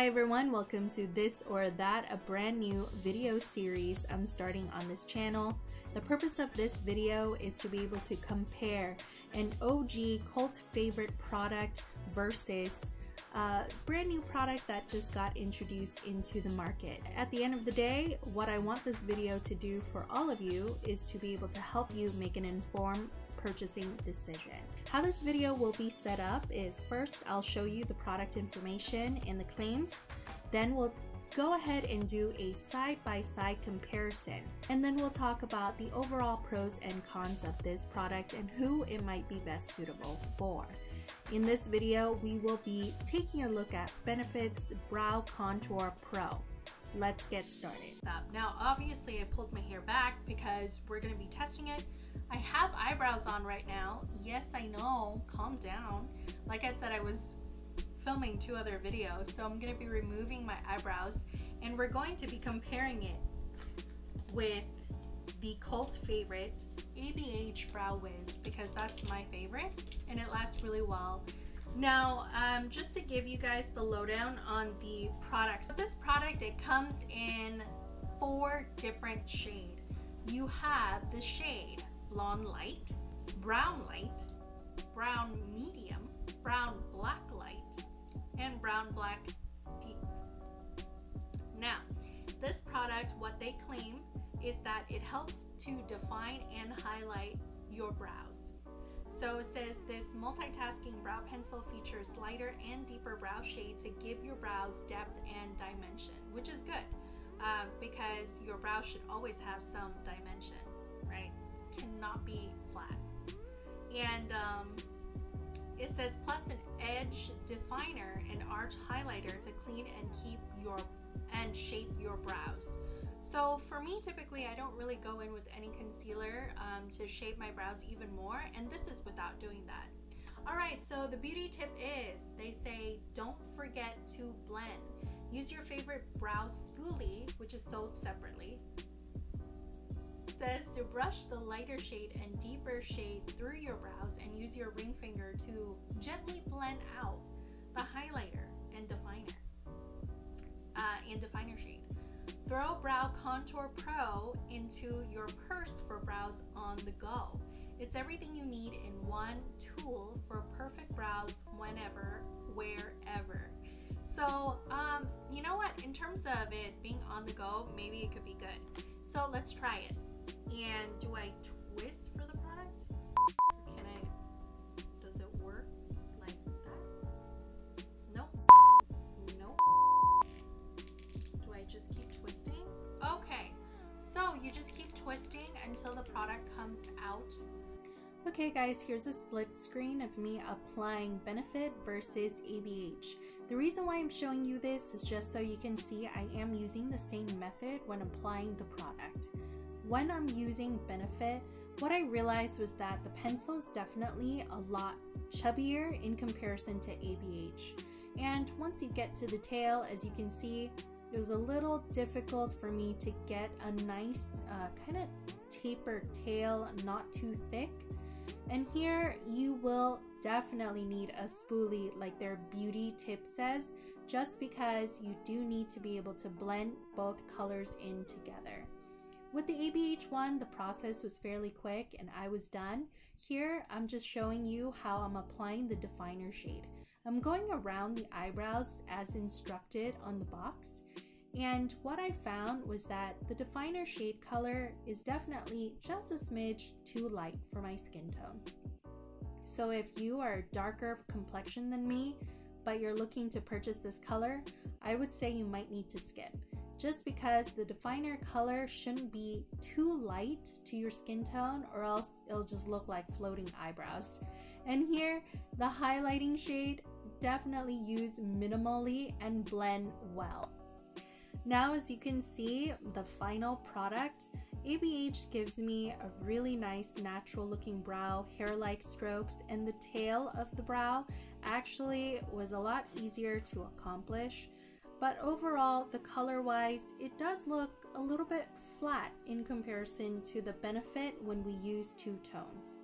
Hi everyone, welcome to This or That, a brand new video series I'm starting on this channel. The purpose of this video is to be able to compare an OG cult favorite product versus a brand new product that just got introduced into the market. At the end of the day, what I want this video to do for all of you is to be able to help you make an informed purchasing decision. How this video will be set up is, first I'll show you the product information and the claims, then we'll go ahead and do a side-by-side comparison, and then we'll talk about the overall pros and cons of this product and who it might be best suitable for. In this video, we will be taking a look at Benefit's Brow Contour Pro. Let's get started. Now obviously I pulled my hair back because we're going to be testing it. I have eyebrows on right now. Yes, I know, calm down. Like I said, I was filming 2 other videos, so I'm going to be removing my eyebrows and we're going to be comparing it with the cult favorite ABH Brow WIZ, because that's my favorite and it lasts really well. Now, just to give you guys the lowdown on the product. So this product, it comes in 4 different shades. You have the shade Blonde Light, Brown Light, Brown Medium, Brown Black Light, and Brown Black Deep. Now, this product, what they claim is that it helps to define and highlight your brows. So it says this multitasking brow pencil features lighter and deeper brow shade to give your brows depth and dimension, which is good because your brows should always have some dimension, right? Cannot be flat. And it says plus an edge definer and arch highlighter to clean and keep your and shape your brows. So for me, typically I don't really go in with any concealer to shape my brows even more, and this is without doing that. Alright, so the beauty tip is, they say don't forget to blend. Use your favorite brow spoolie, which is sold separately. It says to brush the lighter shade and deeper shade through your brows and use your ring finger to gently blend out the highlighter and definer shade. Throw Brow Contour Pro into your purse for brows on the go. It's everything you need in one tool for perfect brows whenever, wherever. So, you know what? In terms of it being on the go, maybe it could be good. So let's try it. And do I twist for the product? Can I, does it work like that? Nope. Nope. Do I just keep twisting? Okay, so you just keep twisting until the product comes out. Okay guys, here's a split screen of me applying Benefit versus ABH. The reason why I'm showing you this is just so you can see I am using the same method when applying the product. When I'm using Benefit, what I realized was that the pencil is definitely a lot chubbier in comparison to ABH. And once you get to the tail, as you can see, it was a little difficult for me to get a nice kind of tapered tail, not too thick. And here you will definitely need a spoolie like their beauty tip says, just because you do need to be able to blend both colors in together. With the ABH one, the process was fairly quick and I was done. Here, I'm just showing you how I'm applying the definer shade. I'm going around the eyebrows as instructed on the box. And what I found was that the definer shade color is definitely just a smidge too light for my skin tone. So if you are darker complexion than me, but you're looking to purchase this color, I would say you might need to skip. Just because the definer color shouldn't be too light to your skin tone, or else it'll just look like floating eyebrows. And here, the highlighting shade, definitely use minimally and blend well. Now, as you can see, the final product, ABH gives me a really nice natural looking brow, hair-like strokes, and the tail of the brow actually was a lot easier to accomplish. But overall, the color-wise, it does look a little bit flat in comparison to the Benefit when we use 2 tones.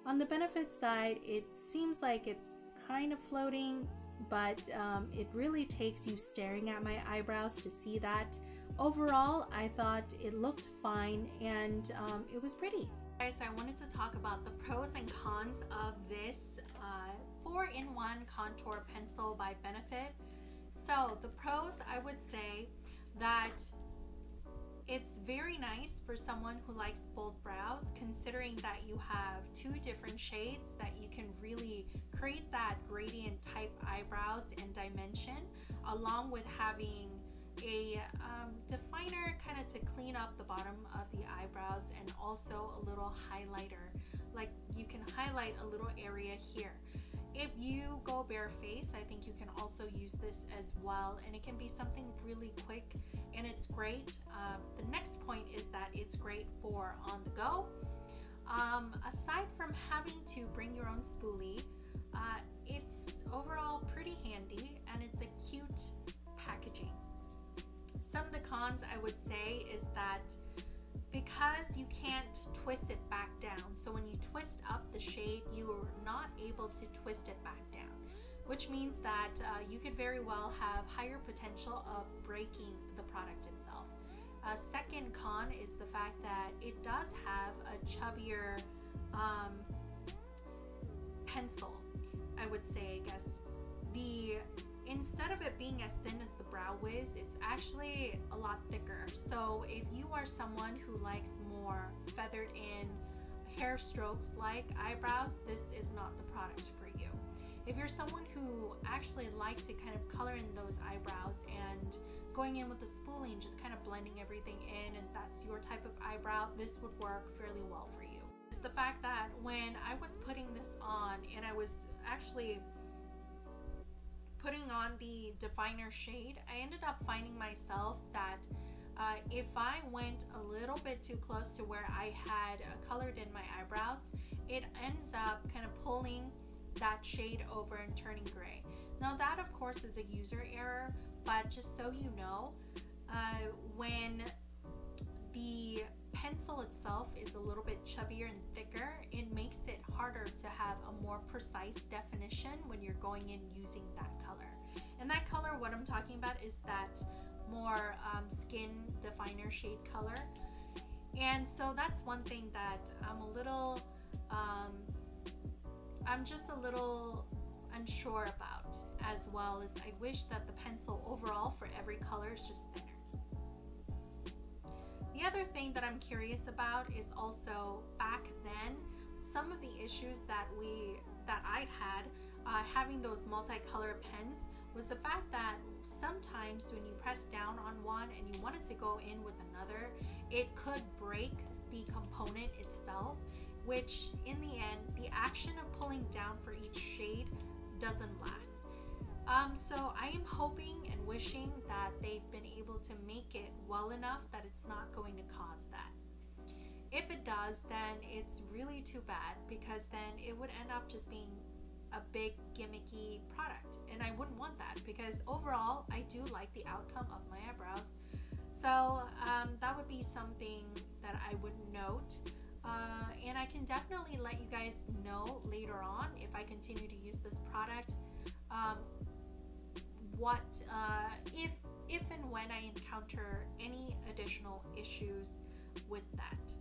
On the Benefit side, it seems like it's kind of floating, but it really takes you staring at my eyebrows to see that. Overall, I thought it looked fine and it was pretty. Guys, I wanted to talk about the pros and cons of this 4-in-1 contour pencil by Benefit. So the pros, I would say that it's very nice for someone who likes bold brows, considering that you have 2 different shades that you can really create that gradient type eyebrows and dimension, along with having a definer kind of to clean up the bottom of the eyebrows, and also a little highlighter, like you can highlight a little area here. If you go bare face, I think you can also use this as well, and it can be something really quick and it's great. The next point is that it's great for on the go. Aside from having to bring your own spoolie, it's overall pretty handy and it's a cute packaging. Some of the cons I would say is that because you can't twist it back down, so when you twist up the shade, you are not able to twist it back down, which means that you could very well have higher potential of breaking the product itself. A second con is the fact that it does have a chubbier pencil, I would say. I guess instead of it being as thin as the Brow Wiz, it's actually a lot thicker. So if you are someone who likes more feathered in hair strokes like eyebrows, this is not the product for you. If you're someone who actually likes to kind of color in those eyebrows and going in with the spoolie and just kind of blending everything in, and that's your type of eyebrow, this would work fairly well for you. It's the fact that when I was putting this on and I was actually putting on the definer shade, I ended up finding myself that if I went a little bit too close to where I had colored in my eyebrows, it ends up kind of pulling that shade over and turning gray. Now that of course is a user error, but just so you know, when the pencil itself is a little bit chubbier and thicker, it makes it harder to have a more precise definition when you're going in using that color. And that color, what I'm talking about, is that more skin definer shade color. And so that's one thing that I'm just a little unsure about, as well as I wish that the pencil overall for every color is just thinner. The other thing that I'm curious about is also back then, some of the issues that I'd had having those multicolored pens was the fact that sometimes when you press down on one and you wanted to go in with another, it could break the component itself, which in the end, the action of pulling down for each shade doesn't last. So I am hoping and wishing that they've been able to make it well enough that it's not going to cause that. If it does, then it's really too bad, because then it would end up just being a big gimmicky product, and I wouldn't want that, because overall I do like the outcome of my eyebrows. So that would be something that I would note, and I can definitely let you guys know later on if I continue to use this product, if and when I encounter any additional issues with that.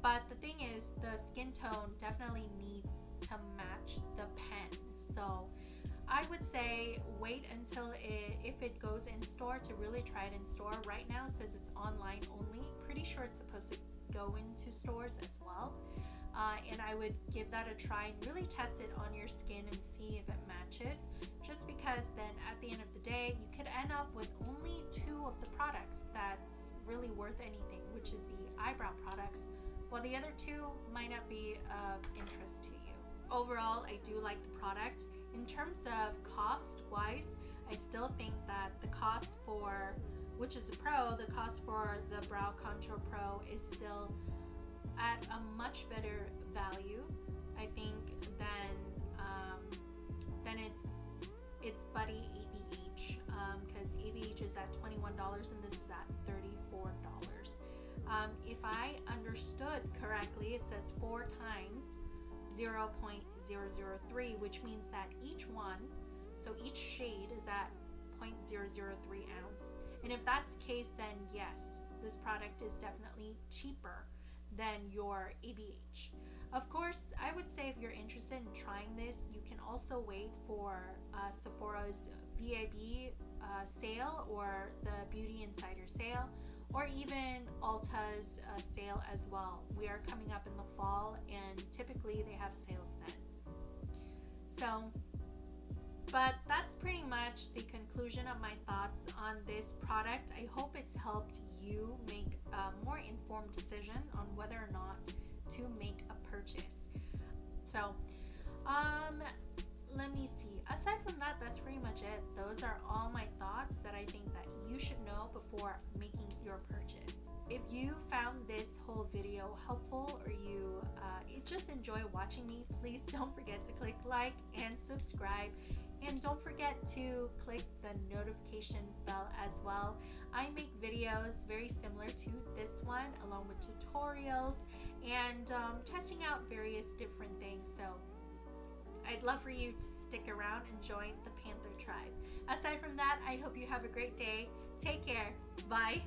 But the thing is, the skin tone definitely needs to match the pen. So I would say wait until if it goes in store to really try it in store. Right now it says it's online only. Pretty sure it's supposed to go into stores as well. And I would give that a try and really test it on your skin and see if it matches, just because then at the end of the day you could end up with only 2 of the products that's really worth anything, which is the eyebrow products, while the other 2 might not be of interest to you. Overall, I do like the product. In terms of cost wise, I still think that the cost for, which is a pro, the cost for the Brow Contour Pro is still at a much better value, I think, than its buddy ABH, because ABH is at $21 and this is at $34. If I understood correctly, it says 4 times 0.003, which means that each one, so So each shade is at 0.003 ounce. And if that's the case, then yes, this product is definitely cheaper than your ABH. Of course, I would say if you're interested in trying this, you can also wait for Sephora's VIB sale or the Beauty Insider sale, or even ULTA's sale as well. We are coming up in the fall, and typically they have sales then. So, but that's pretty much the conclusion of my thoughts on this product. I hope it's helped you make a more informed decision on whether or not to make a purchase. So, let me see. Aside from that, that's pretty much it. Those are all my thoughts that I think that you should know before making your purchase. If you found this whole video helpful, or you just enjoy watching me, please don't forget to click like and subscribe. And don't forget to click the notification bell as well. I make videos very similar to this one, along with tutorials and testing out various different things. So I'd love for you to stick around and join the Panther tribe. Aside from that, I hope you have a great day. Take care. Bye.